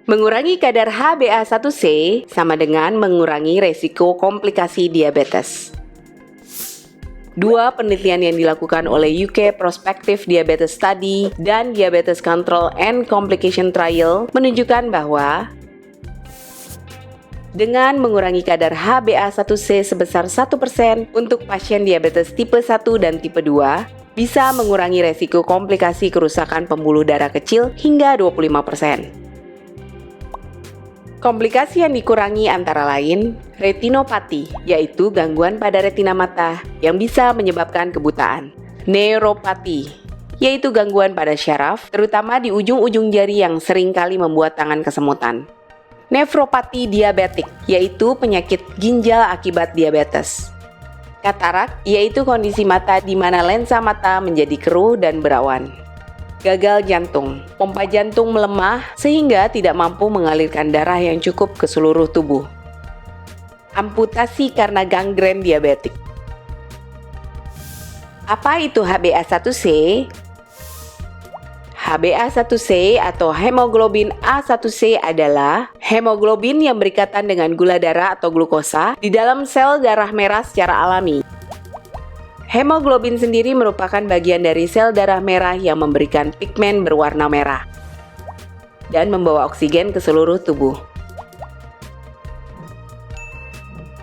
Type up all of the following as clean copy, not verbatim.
Mengurangi kadar HbA1c sama dengan mengurangi resiko komplikasi diabetes. Dua penelitian yang dilakukan oleh UK Prospective Diabetes Study dan Diabetes Control and Complication Trial menunjukkan bahwa dengan mengurangi kadar HbA1c sebesar 1% untuk pasien diabetes tipe 1 dan tipe 2, bisa mengurangi resiko komplikasi kerusakan pembuluh darah kecil hingga 25%. Komplikasi yang dikurangi antara lain retinopati, yaitu gangguan pada retina mata yang bisa menyebabkan kebutaan. Neuropati, yaitu gangguan pada syaraf, terutama di ujung-ujung jari yang seringkali membuat tangan kesemutan. Nefropati diabetik, yaitu penyakit ginjal akibat diabetes. Katarak, yaitu kondisi mata di mana lensa mata menjadi keruh dan berawan. Gagal jantung, pompa jantung melemah sehingga tidak mampu mengalirkan darah yang cukup ke seluruh tubuh. Amputasi karena gangren diabetik. Apa itu HbA1c? HbA1c atau hemoglobin A1c adalah hemoglobin yang berikatan dengan gula darah atau glukosa di dalam sel darah merah secara alami. Hemoglobin sendiri merupakan bagian dari sel darah merah yang memberikan pigmen berwarna merah dan membawa oksigen ke seluruh tubuh.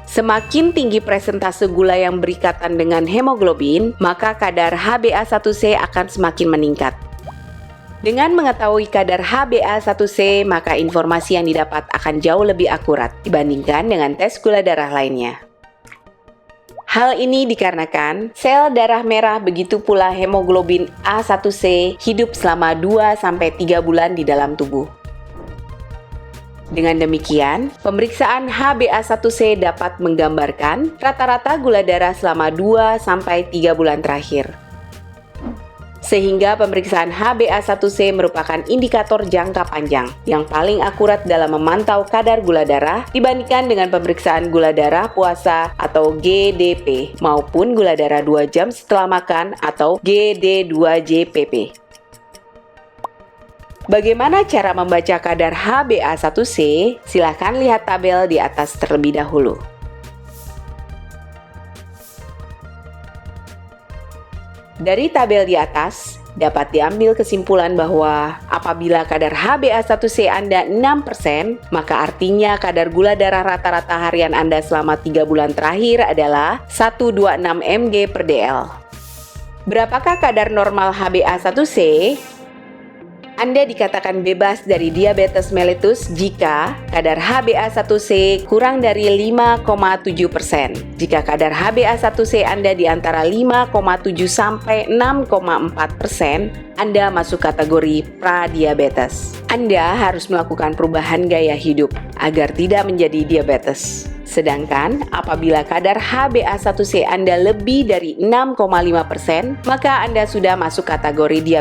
Semakin tinggi presentase gula yang berikatan dengan hemoglobin, maka kadar HbA1c akan semakin meningkat. Dengan mengetahui kadar HbA1c, maka informasi yang didapat akan jauh lebih akurat dibandingkan dengan tes gula darah lainnya. Hal ini dikarenakan sel darah merah begitu pula hemoglobin A1c hidup selama 2-3 bulan di dalam tubuh. Dengan demikian, pemeriksaan HbA1c dapat menggambarkan rata-rata gula darah selama 2-3 bulan terakhir. Sehingga pemeriksaan HbA1c merupakan indikator jangka panjang yang paling akurat dalam memantau kadar gula darah dibandingkan dengan pemeriksaan gula darah puasa atau GDP maupun gula darah 2 jam setelah makan atau GD2-JPP. Bagaimana cara membaca kadar HbA1c? Silakan lihat tabel di atas terlebih dahulu. Dari tabel di atas, dapat diambil kesimpulan bahwa apabila kadar HbA1c Anda 6%, maka artinya kadar gula darah rata-rata harian Anda selama 3 bulan terakhir adalah 126 mg/dl. Berapakah kadar normal HbA1c? Anda dikatakan bebas dari diabetes mellitus jika kadar HbA1c kurang dari 5,7%. Jika kadar HbA1c Anda di antara 5,7 sampai 6,4%, Anda masuk kategori pradiabetes. Anda harus melakukan perubahan gaya hidup agar tidak menjadi diabetes. Sedangkan apabila kadar HbA1c Anda lebih dari 6,5%, maka Anda sudah masuk kategori diabetes.